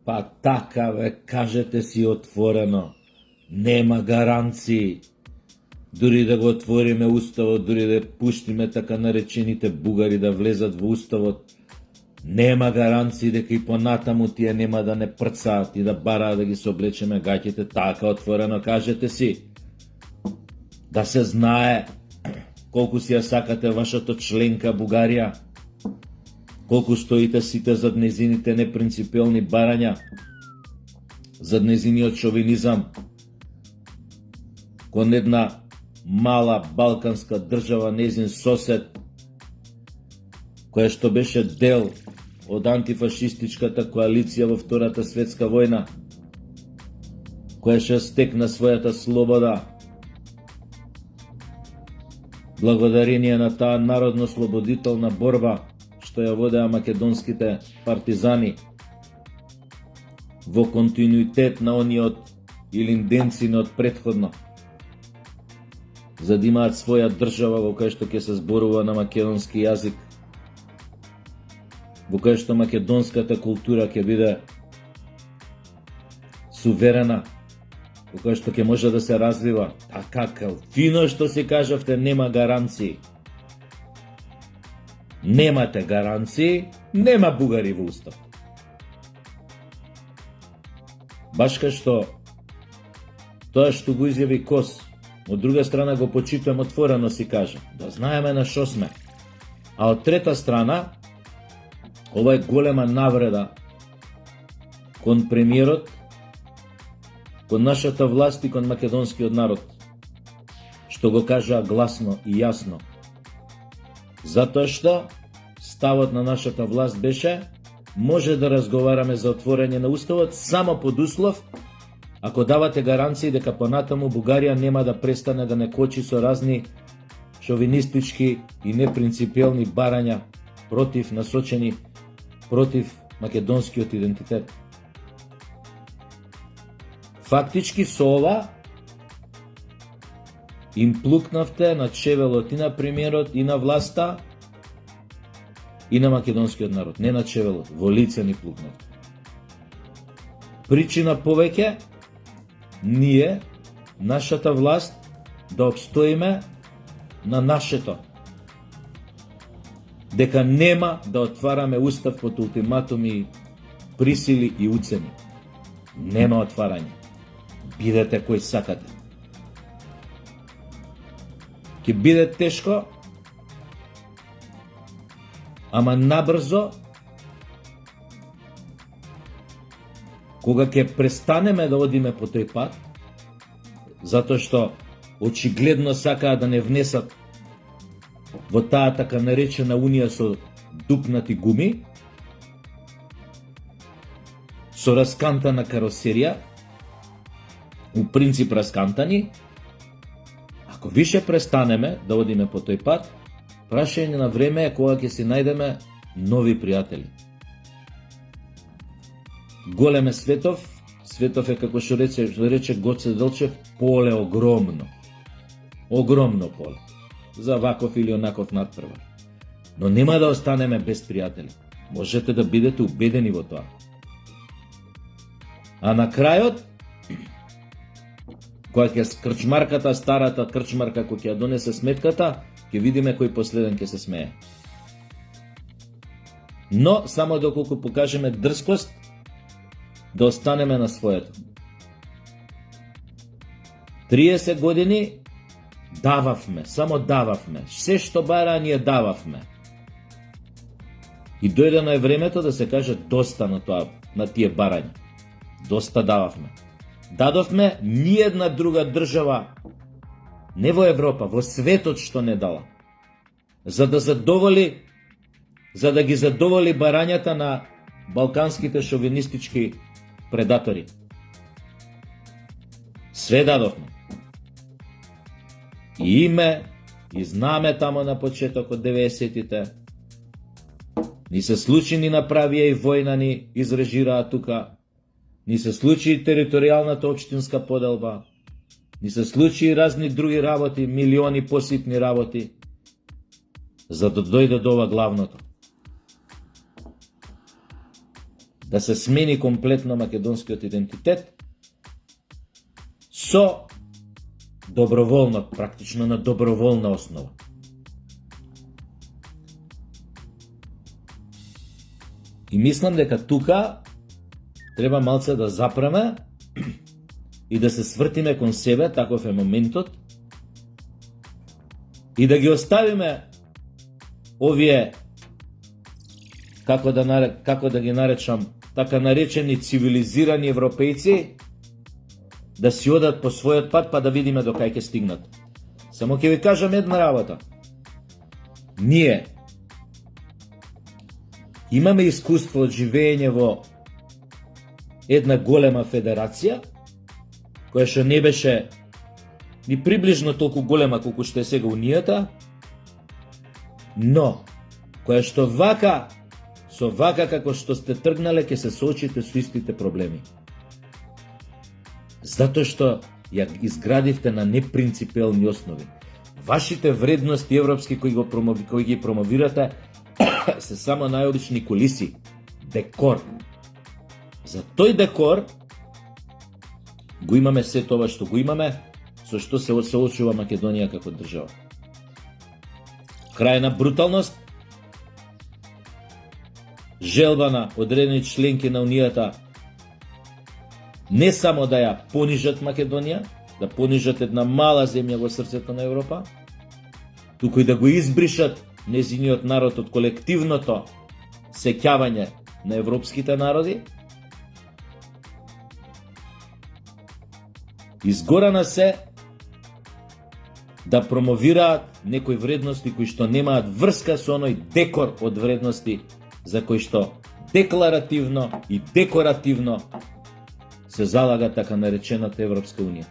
Па така, кажете си отворено. Нема гаранции. Дури да го отвориме уставот, дури да пуштиме така наречените бугари да влезат во уставот, нема гаранции дека и понатаму тие нема да не прцаат и да бараат да ги соблечеме гаќите. Така отворено кажете си. Да се знае колку си ја сакате вашата членка Бугарија, колку стоите сите зад незините непринципелни барања, зад незиниот шовинизам кон една мала балканска држава, незин сосед, која што беше дел од антифашистичката коалиција во Втората светска војна, која што стекна својата слобода благодарение на таа народно-слободителна борба што ја водеа македонските партизани во континуитет на ониот илинденцинот претходно, за да имаат своја држава во која што ќе се зборува на македонски јазик, во која што македонската култура ќе биде суверена, во која што ќе може да се развива. Така, фино што си кажавте, нема гаранции. Немате гаранции, нема бугари во устав. Баш кај што тоа што го изјави Кос, од друга страна го почитувам отворено, си кажа, да знаеме на шо сме. А од трета страна, ова е голема навреда кон премиерот, кон нашата власт и кон македонскиот народ, што го кажа гласно и јасно. Затоа што ставот на нашата власт беше, може да разговараме за отворање на уставот само под услов ако давате гаранции дека понатаму Бугарија нема да престане да не кочи со разни шовинистички и непринципелни барања насочени против македонскиот идентитет. Фактички со ова им плукнавте на чевелот и на премиерот и на власта и на македонскиот народ. Не на чевелот, во лице ни плукнавте. Причина повеќе ние, нашата власт, да обстоиме на нашето. Дека нема да отвараме устав под ултиматуми, присили и уцени. Нема отварање. Бидете кој сакате. Ќе биде тешко, ама набрзо, кога ќе престанеме да одиме по тој пат, затоа што очигледно сакаа да не внесат во таа така наречена унија со дупнати гуми, со раскантана каросерија, у принцип раскантани, ако више престанеме да одиме по тој пат, прашање на време е кога ќе си најдеме нови пријатели. Голем е светов е, како што рече Гоце Делчев, поле огромно. Огромно поле. За ваков или онаков надпревар. Но нема да останеме без пријатели. Можете да бидете убедени во тоа. А на крајот, кога ќе крчмарката, старата крчмарка, која ќе ја донесе сметката, ќе видиме кој последен ќе се смее. Но, само доколку покажеме дрскост, да останеме на своето. 30 години дававме, само дававме. Се што бара ние дававме. И дојдено е времето да се каже доста на тоа, на тие барања. Доста дававме. Дадовме ниедна друга држава, не во Европа, во светот што не дала. За да ги задоволи барањата на балканските шовинистички предатори. Све дадовме. И име, и знаме тамо на почеток од 90-тите. Ни се случи, ни направија и војна, ни изрежираа тука. Ни се случи и територијалната општинска поделба. Ни се случи и разни други работи, милиони поситни работи, за да дојде до ова главното. да се смени комплетно македонскиот идентитет со доброволно, практично на доброволна основа. И мислам дека тука треба малце да запреме и да се свртиме кон себе, таков е моментот, и да ги оставиме овие, како да ги наречам, така наречени цивилизирани европејци, да си одат по својот пат, па да видиме до кај ќе стигнат. Само ќе ви кажам една работа. Ние имаме искуство од живење во една голема федерација, која што не беше ни приближно толку голема колку што е сега Унијата, но која што со вака како што сте тргнале, ќе се соочите со истите проблеми. Затоа што ја изградивте на непринципелни основи. Вашите вредности европски кои ги промовирате се само најобични кулиси, декор. За тој декор го имаме се тоа што го имаме, со што се соочува Македонија како држава. Крајна бруталност, желба на одредени членки на Унијата не само да ја понижат Македонија, да понижат една мала земја во срцето на Европа, туку и да го избришат незиниот народ од колективното сеќавање на европските народи. Изгорана се да промовираат некои вредности кои што немаат врска со оној декор од вредности за кои што декларативно и декоративно се залага така наречената Европска Унија.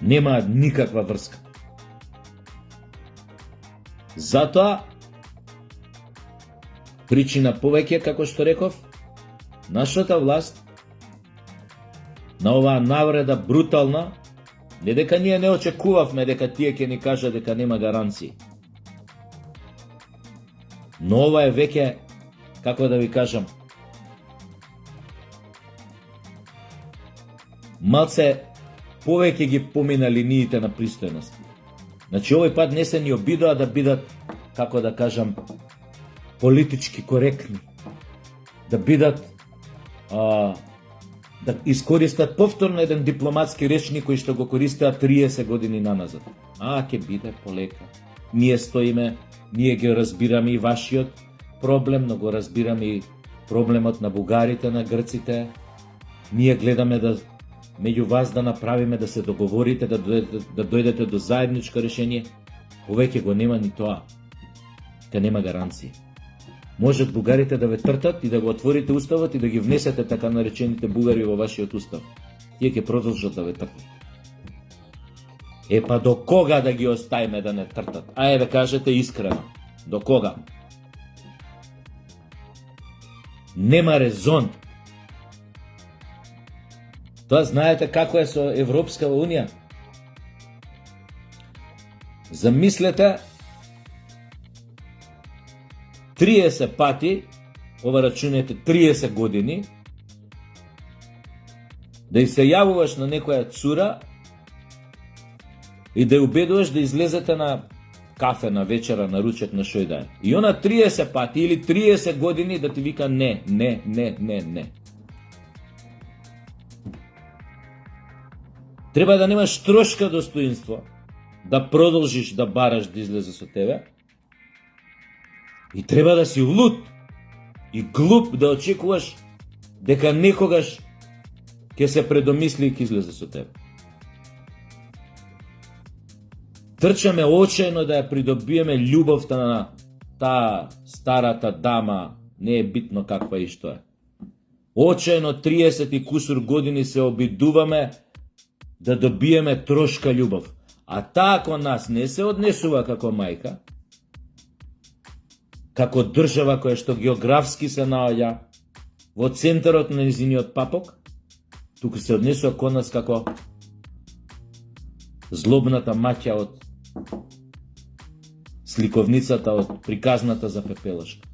Немаат никаква врска. Затоа, причина повеќе, како што реков, нашата власт на оваа навреда брутална, не дека ние не очекувавме дека тие ќе ни кажат дека нема гаранции. Но ова е веќе, како да ви кажам, малце повеќе ги помина линиите на пристојност. Значи, овој пат не се ни обидоа да бидат, како да кажам, политички коректни. Да бидат, да искористат повторно еден дипломатски речник кој што го користеа 30 години наназад. Ќе биде полека. Ние стоиме, ние ги разбираме и вашиот проблем, но го разбираме и проблемот на бугарите, на грците. Ние гледаме да меѓу вас да направиме, да се договорите, да дојдете до заедничко решение. Повеќе го нема ни тоа. Ка нема гаранции. Можат бугарите да ве тртат и да го отворите уставот и да ги внесете така наречените бугари во вашиот устав. Тие ќе продолжат да ве тртат. Па до кога да ги оставиме да не тртат? Ве кажете искрено. До кога? Нема резон. Тоа знаете како е со Европска Унија. Замислете 30 пати, ова рачунете 30 години, да и се јавуваш на некоја цура и да ја убедуваш да излезете на кафе, на вечера, на ручек, на шој да е. И она 30 пати или 30 години да ти вика не, не, не, не, не. Треба да немаш трошка достоинство, да продолжиш да бараш да излезе со тебе. И треба да си луд и глуп да очекуваш дека некогаш ќе се предомисли и ќе излезе со тебе. Трчаме очајно да ја придобиеме љубовта на таа старата дама, не е битно каква и што е. Очајно 30 и кусур години се обидуваме да добиеме трошка љубов. А таа кон нас не се однесува како мајка, како држава која што географски се наоѓа во центарот на незиниот папок, туку се однесува кон нас како злобната маќа од сликовницата од приказната за Пепелошка.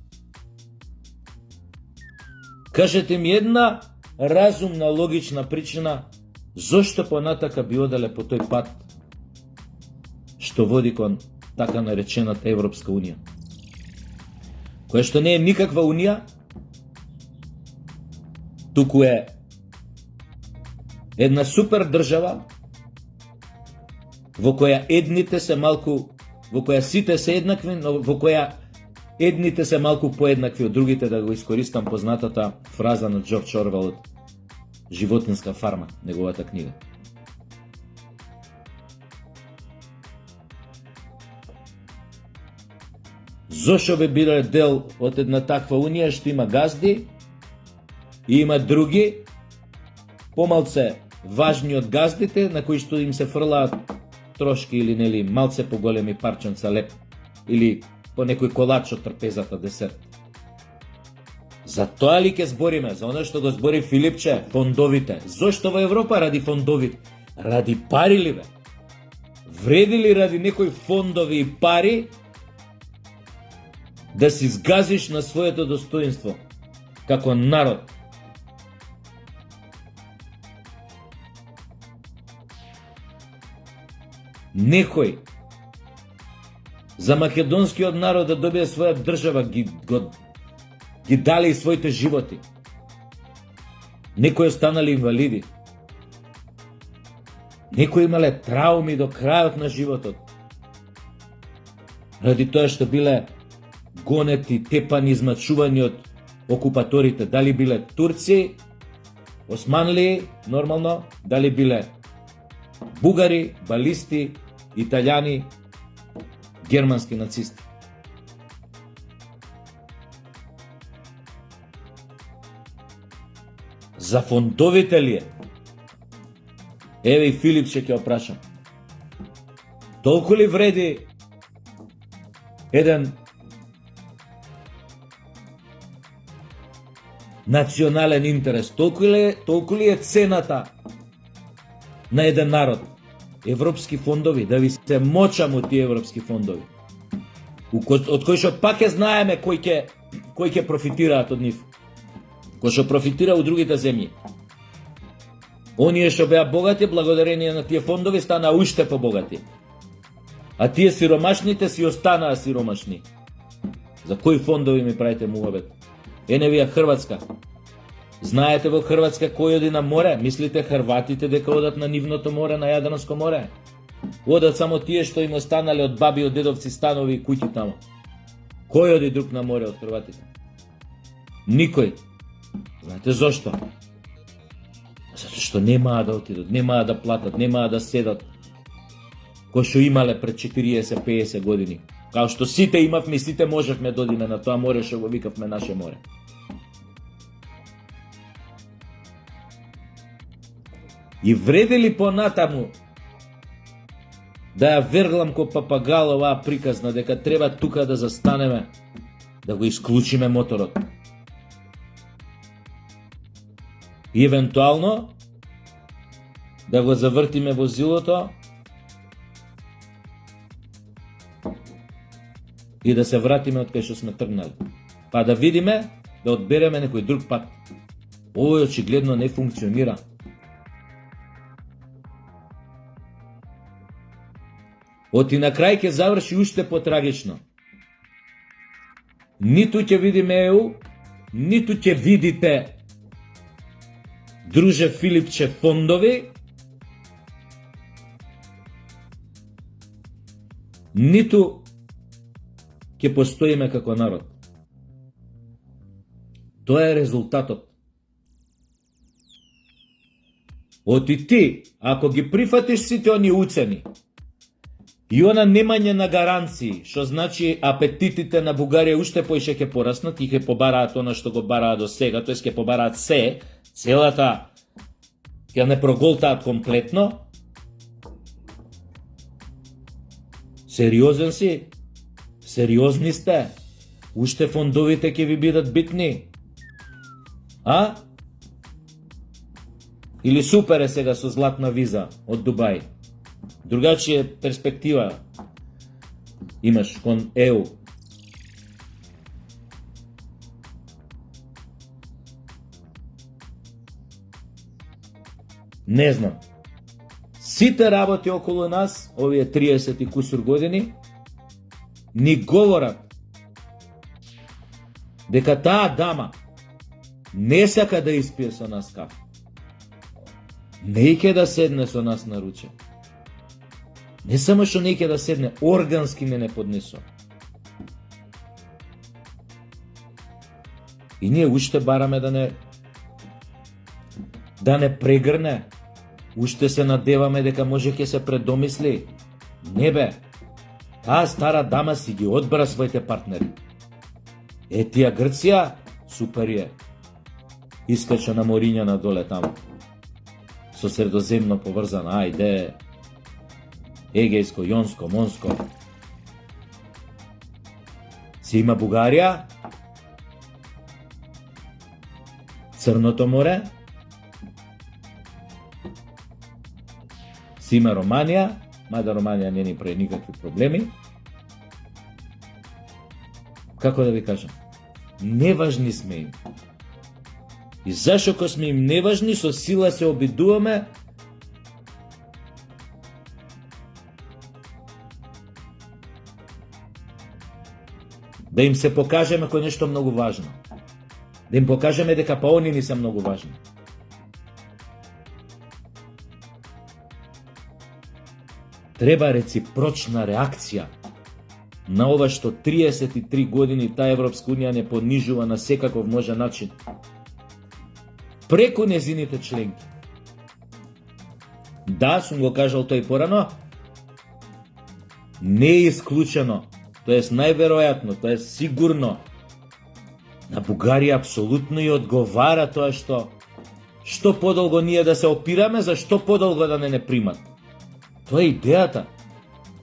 Кажете ми една разумна, логична причина зошто понатака би оделе по тој пат што води кон така наречената Европска унија. Која што не е никаква унија, туку е една супер држава во која едните се малку, во која сите се еднакви, но во која едните се малку поеднакви од другите, да го искористам познатата фраза на Джордж Орвел од Животинска фарма, неговата книга. Зошто би биле дел од една таква унија што има газди и има други помалце важни од газдите, на кои што им се фрлаат трошки или нели малце поголеми парченца леп или по некој колач од трпезата десерт. За тоа ли ќе збориме? За оно што го збори Филипче, фондовите. Зошто во Европа ради фондовите? Ради пари ли бе? Вреди ли ради некои фондови и пари да си згазиш на своето достоинство како народ? Некој за македонскиот народ да добие своја држава ги дали своите животи. Некои останали инвалиди. Некои имале трауми до крајот на животот. Ради тоа што биле гонети, тепани, измачувани од окупаторите. Дали биле турци, османли, нормално, дали биле бугари, балисти, италијани, германски нацисти. За фондовите ли е? Еве и Филип ќе опрашам. Толку ли вреди еден национален интерес? Толку ли е цената на еден народ? Европски фондови, да ви се мочам од тие европски фондови. Од кои што пак знаеме кој ќе профитираат од нив. Кој што профитира од другите земји. Оние што беа богати, благодарение на тие фондови, стана уште побогати. А тие сиромашните си останаа сиромашни. За кои фондови ми правите муабет? Не вија Хрватска. Знаете во Хрватска кој оди на море? Мислите хрватите дека одат на нивното море, на Јадранско море? Одат само тие што им останале од баби, од дедовци станови и куќи таму. Кој оди друг на море од хрватите? Никој. Знаете зошто? Затоа што немаа да отидат, немаа да платат, немаа да седат кој што имале пред 40-50 години. Као што сите имавме, сите можевме да одиме на тоа море што го викавме наше море. И вреди ли понатаму да ја верглам ко папагал оваа приказна дека треба тука да застанеме, да го исклучиме моторот и евентуално да го завртиме возилото и да се вратиме од кај што сме тргнали, па да видиме да одбереме некој друг пат. Овој очигледно не функционира. Оти на крај ќе заврши уште потрагично. Ниту ќе видиме ЕУ, ниту ќе видите, друже Филипче, фондови, ниту ќе постоиме како народ. Тоа е резултатот. Оти ти, ако ги прифатиш сите они уцени, и она немање на гаранции, што значи апетитите на Бугарија уште поише ќе пораснат и ќе побараат она што го бараат до сега, тоест ќе побараат се, целата, ќе не проголтаат комплетно. Сериозен си? Сериозни сте? Уште фондовите ќе ви бидат битни? А? Или супер е сега со златна виза од Дубај? Другачија перспектива имаш кон ЕУ. Не знам. Сите работи околу нас, овие 30 и кусур години, ни говорат дека таа дама не сака да испие со нас кафе. Не ќе да седне со нас на руче. Не само што не ќе да седне, органски не поднесува. И ние уште бараме да не прегрне. Уште се надеваме дека може ќе се предомисли. Не бе. Таа стара дама си ги одбра своите партнери. Тија Грција, супер е. Искача на мориња надоле таму. Со средоземно поврзана, ајде. Егејско, Јонско, Монско. Си има Бугарија, Црното море, си има Романија, мада Романија не ни прави никакви проблеми. Како да ви кажам? Неважни сме им. И зашо кога сме им неважни, со сила се обидуваме да им се покажеме кој нешто многу важно. Да им покажеме дека па они ни се многу важни. Треба реципрочна реакција на ова што 33 години таа Европска Унија не понижува на секаков можен начин. Преку незините членки. Да, сум го кажал тој порано, не е исклучено, тоа е најверојатно, тоа е сигурно. На Бугарија апсолутно и одговара тоа што подолго ние да се опираме, за што подолго да не примат. Тоа е идејата.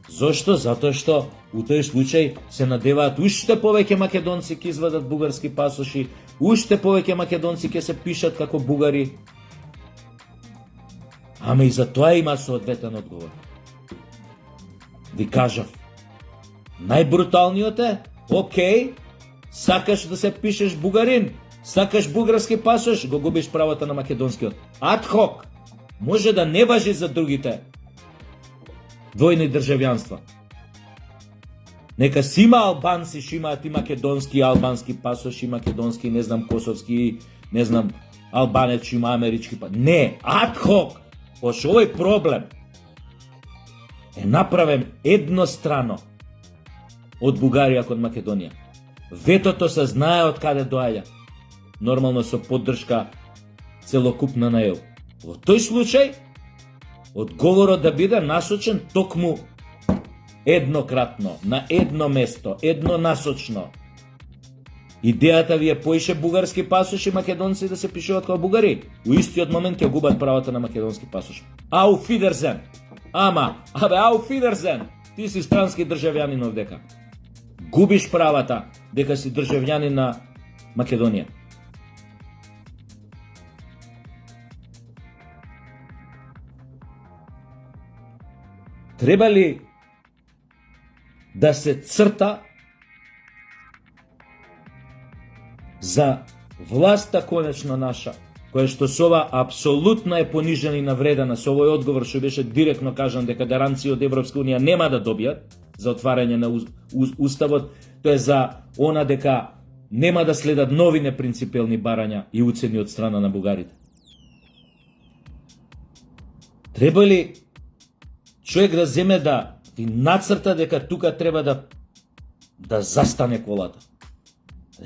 Зошто? Затоа што у тој случај се надеваат уште повеќе македонци ќе извадат бугарски пасоши, уште повеќе македонци ќе се пишат како бугари. Ама и за тоа има соодветен одговор. Ви кажав, најбруталниот е, окей, сакаш да се пишеш бугарин, сакаш бугарски пасош, го губиш правото на македонскиот. Адхок, може да не важи за другите двојни државјанства. Нека си има албанци, шо имаат и македонски, албански пасоши, македонски, не знам, косовски, не знам, албанец, шо има амерички пасош. Не, адхок, пошто овој проблем е направен еднострано од Бугарија кон Македонија. Ветото се знае од каде доаѓа. Нормално со поддршка целокупна на ЕУ. Во тој случај, одговорот да биде насочен токму еднократно, на едно место, еднонасочно. Идејата ви е поише бугарски пасоши македонци да се пишуваат како бугари. У истиот момент ќе губат правото на македонски пасош. Ау фидерзен! Ау фидерзен! Ти си странски државјанин овдека. Губиш правата дека си државјанин на Македонија. Треба ли да се црта за власта конечно наша, која што со ова апсолутно е понижена и навредена со овој одговор што беше директно кажан дека гаранции од Европска Унија нема да добијат за отварање на уставот, тоа е за она дека нема да следат нови непринципелни барања и уцени од страна на бугарите. Треба ли човек да земе да ви нацрта дека тука треба да застане колата?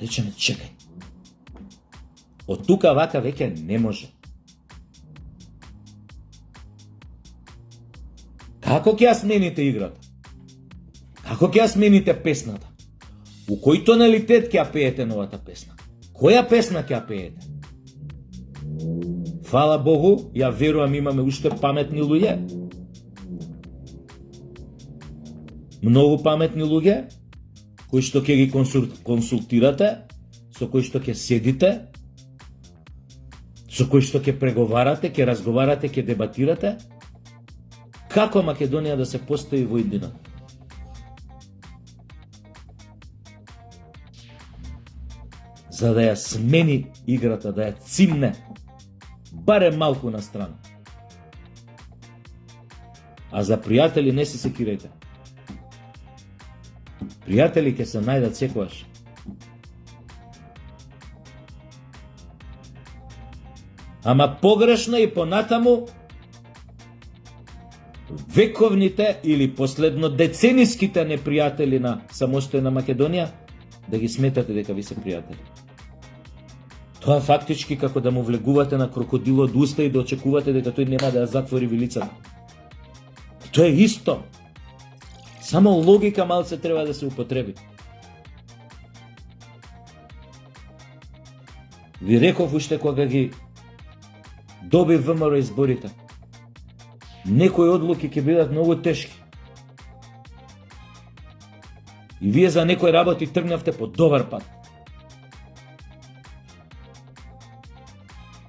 Речеме, чекај. Од тука вака веќе не може. Како ќе ја смените играта? Како ќе ја смените песната? У кој тоналитет ќе ја пеете новата песна? Која песна ќе ја пеете? Фала Богу, ја верувам имаме уште паметни луѓе. Многу паметни луѓе, кои што ќе ги консултирате, со кои што ќе седите, со кои што ќе преговарате, ќе разговарате, ќе дебатирате, како Македонија да се постави во иднина. За да ја смени играта, да ја цимне, барем малку на страна. А за пријатели не се секирајте. Пријатели ќе се најдат секогаш. Ама погрешно и понатаму вековните или последно децениските непријатели на самостојна Македонија да ги сметате дека ви се пријатели. Тоа фактички како да му влегувате на крокодилот уста и да очекувате дека тој нема да ја затвори вилицата. Тоа е исто. Само логика малце треба да се употреби. Ви реков уште кога ги доби ВМРО изборите. Некои одлуки ќе бидат многу тешки. И вие за некои работи тргнавте по добар пат.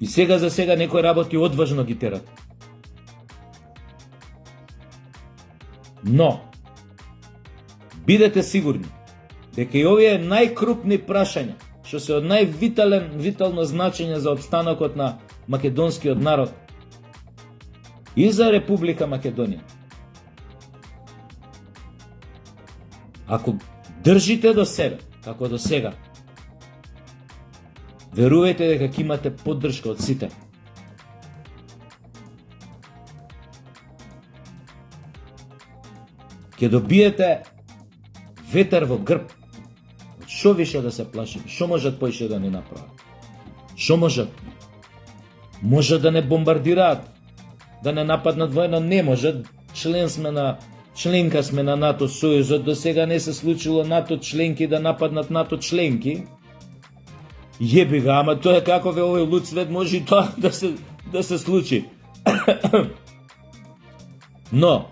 И сега за сега некои работи одважно ги терат. Но, бидете сигурни дека и овие најкрупни прашања, што се од највитално значење за опстанокот на македонскиот народ и за Република Македонија, ако држите до себе, како до сега, верувајте дека ќе имате поддршка од сите. Ќе добиете ветер во грб. Шо више да се плашим? Шо можат поише да не направат? Шо можат? Може да не бомбардираат, да не нападнат војно, не можат. Членка сме на НАТО сојузот, до сега не се случило НАТО членки да нападнат НАТО членки. Јеби ga, ама тоа е како ве овој луд свет може и тоа да се случи. Но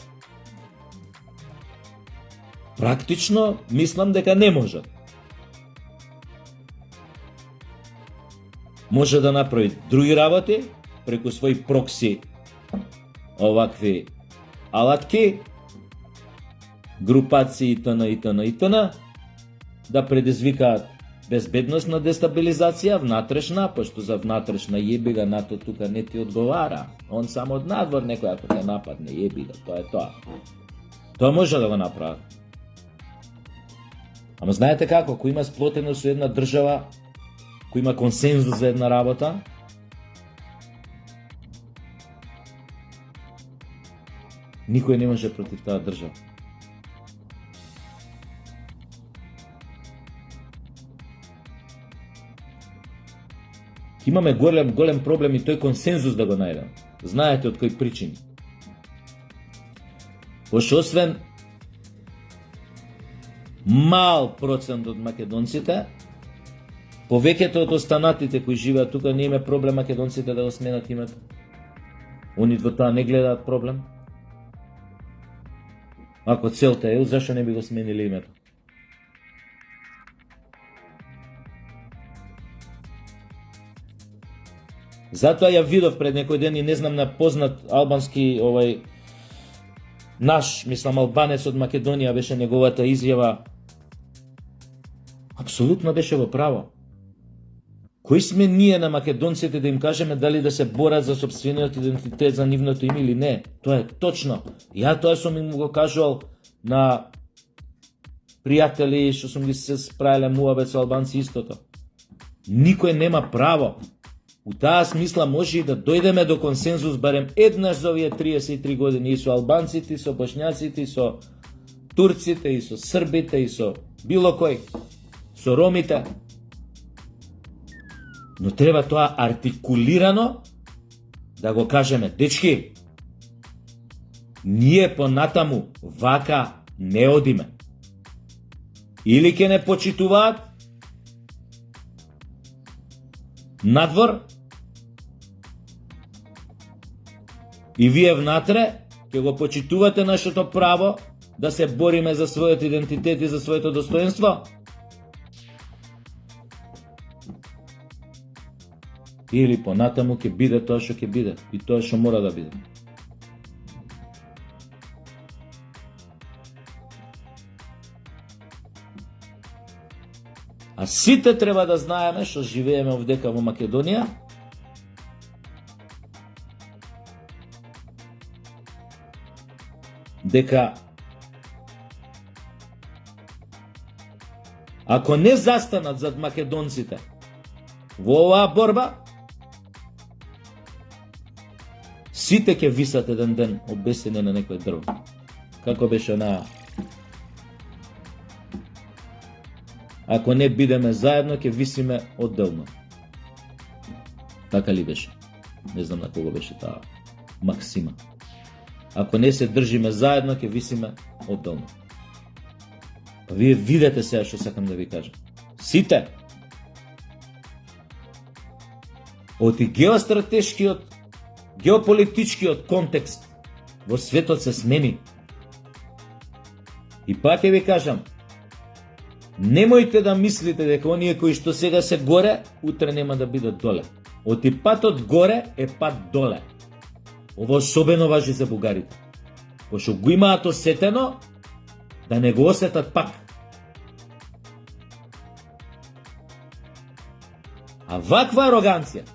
практично мислам дека не можат. Може да направи други работи преку своји прокси овакви алатки, групации итн. Да предизвикаат безбедносна дестабилизација внатрешна, пошто за внатрешна јебига НАТО тука не ти одговара. Он само од надвор некој ако те нападне, јебига, тоа е тоа. Тоа може да го направат. Ама знаете како, ако има сплотено со една држава, ако има консензус за една работа, никој не може против таа држава. Имаме голем проблем и тој консензус да го најдем. Знаете од кои причини. Пошто освен мал процент од македонците, повеќето од останатите кои живеат тука, не има проблем македонците да го сменат името. Они во тоа не гледаат проблем. Ако целта е, зашо не би го сменили името? Затоа ја видов пред некој ден и не знам на познат албански наш, мислам албанец од Македонија беше неговата изјава. Апсолутно беше во право. Кои сме ние на македонците да им кажеме дали да се борат за сопствениот идентитет, за нивното име или не? Тоа е точно. Ја тоа сум им го кажувал на пријатели што сум ги се справиле муабет со албанци истото. Никој нема право. У таа смисла може и да дојдеме до консензус барем еднаш за овие 33 години и со албанците, и со бошњаците, и со турците, и со србите, и со било кој, со ромите. Но треба тоа артикулирано да го кажеме. Дечки, ние понатаму вака не одиме. Или ќе не почитуваат надвор, и вие внатре ќе го почитувате нашето право да се бориме за својот идентитет и за своето достоинство? Или понатаму ќе биде тоа што ќе биде и тоа што мора да биде. А сите треба да знаеме што живееме овдека во Македонија, дека ако не застанат зад македонците во оваа борба, сите ќе висат еден ден обесени на некој дрво. Како беше онаа? Ако не бидеме заедно, ќе висиме одделно. Така ли беше? Не знам на кого беше таа максима. Ако не се држиме заедно, ќе висиме одделно. Па вие видете сега што сакам да ви кажам. Сите од геостратешкиот, геополитичкиот контекст во светот се смени. И пак ќе ви кажам, немојте да мислите дека оние кои што сега се горе, утре нема да бидат доле. Оти патот горе е пат доле. Ова особено важи за бугарите. Пошто го имаат осетено, да не го осетат пак. А ваква ароганција,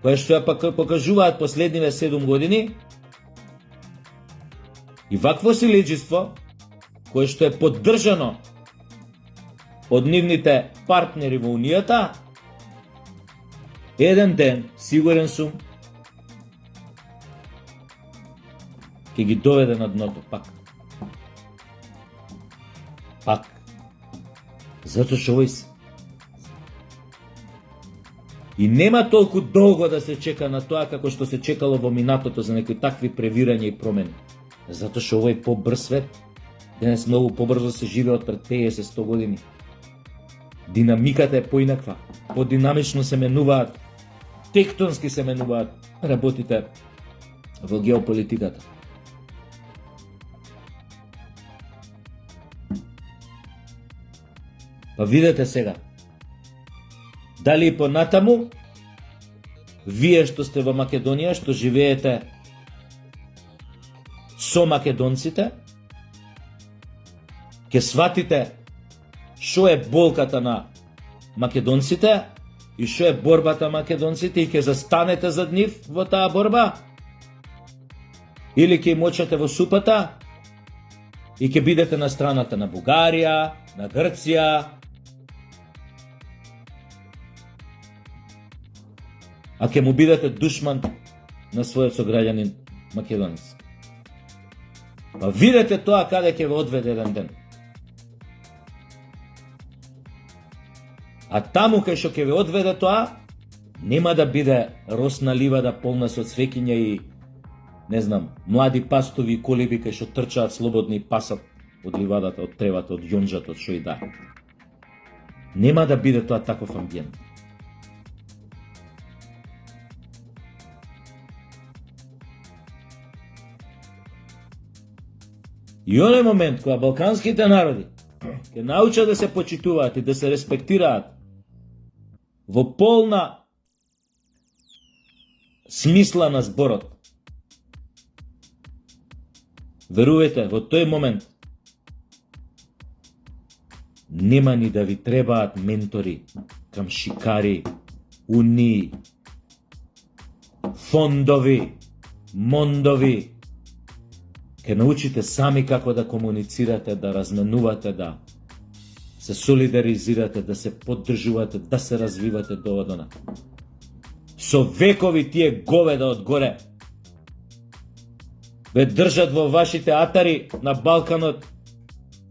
која што ја покажуваат последниве 7 години, и вакво силеџиство, кое што е поддржано од нивните партнери во Унијата, еден ден, сигурен сум, ќе ги доведе на дното пак. Пак. Затоа што овој и нема толку долго да се чека на тоа како што се чекало во минатото за некои такви превирања и промени. Затоа што овој побрз свет, денес многу побрзо се живее од пред 50-100 години. Динамиката е поинаква, подинамично се менуваат, тектонски се менуваат работите во геополитиката. Па видете сега, дали и понатаму, вие што сте во Македонија, што живеете со македонците, ќе сватите што е болката на македонците и што е борбата македонците и ќе застанете зад нив во таа борба? Или ќе им очате во супата и ќе бидете на страната на Бугарија, на Грција, а ќе му бидете душман на својот сограѓанин македонец. Па видете тоа каде ќе ве одведе еден ден. А таму кај што ќе ве одведе тоа, нема да биде росна ливада полна со цвеќиња и, не знам, млади пастови и колиби кај што трчаат слободни и пасат од ливадата, од тревата, од јонџата, од шо и да. Нема да биде тоа таков амбиент. И оној момент кога балканските народи ќе научат да се почитуваат и да се респектираат во полна смисла на зборот, верувајте, во тој момент нема ни да ви требаат ментори, камшикари, унии, фондови, мондови. Ке научите сами како да комуницирате, да разменувате, да се солидаризирате, да се поддржувате, да се развивате до одона. Со векови тие говеда од горе ве држат во вашите атари на Балканот,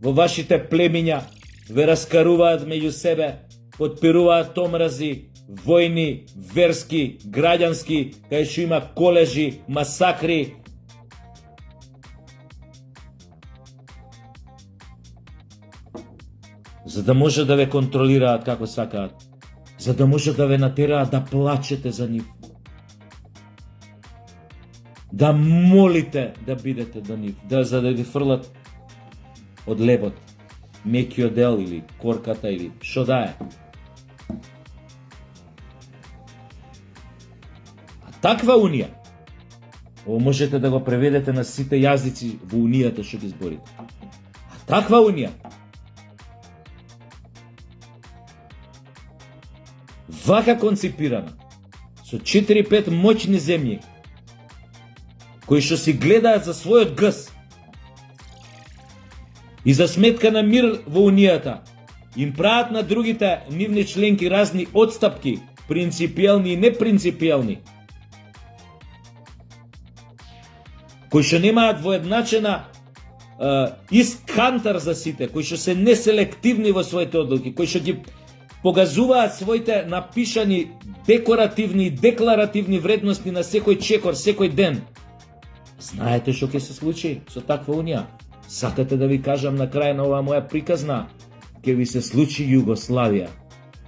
во вашите племиња, ве раскаруваат меѓу себе, подпируваат омрази, војни, верски, граѓански, кај што има колежи, масакри. За да може да ве контролираат како сакаат, за да може да ве натераат да плачете за нив, да молите да бидете до нив, за да ви фрлат од лебот, мекиот дел или корката или шо да е. А таква унија, ово можете да го преведете на сите јазици во унијата што ги зборите. А таква унија, вака конципирана, со 4-5 моćни земји, кои што си гледаат за својот гс, И за сметка на мир во Унијата, им прават на другите нивни членки разни отстапки, принципиелни и непринципиелни, кои што немаат воедначена ист кантар за сите, кои што се неселективни во своите одлуки, кои што ги погазуваат своите напишани декоративни и декларативни вредности на секој чекор, секој ден. Знаете што ќе се случи со таква Унија? Сакате да ви кажам на крај на оваа моја приказна? Ќе ви се случи Југославија.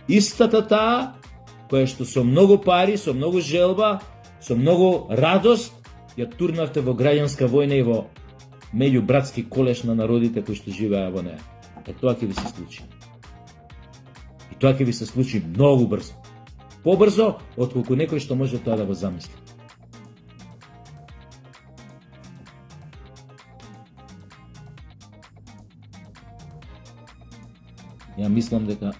Истата таа, која што со многу пари, со многу желба, со многу радост, ја турнавте во граѓанска војна и во меѓубратски колеш на народите кои што живеа во неа. Тоа ќе ви се случи. И тоа ќе ви се случи многу брзо. Побрзо, отколку некој што може тоа да го замисли. Ја мислам дека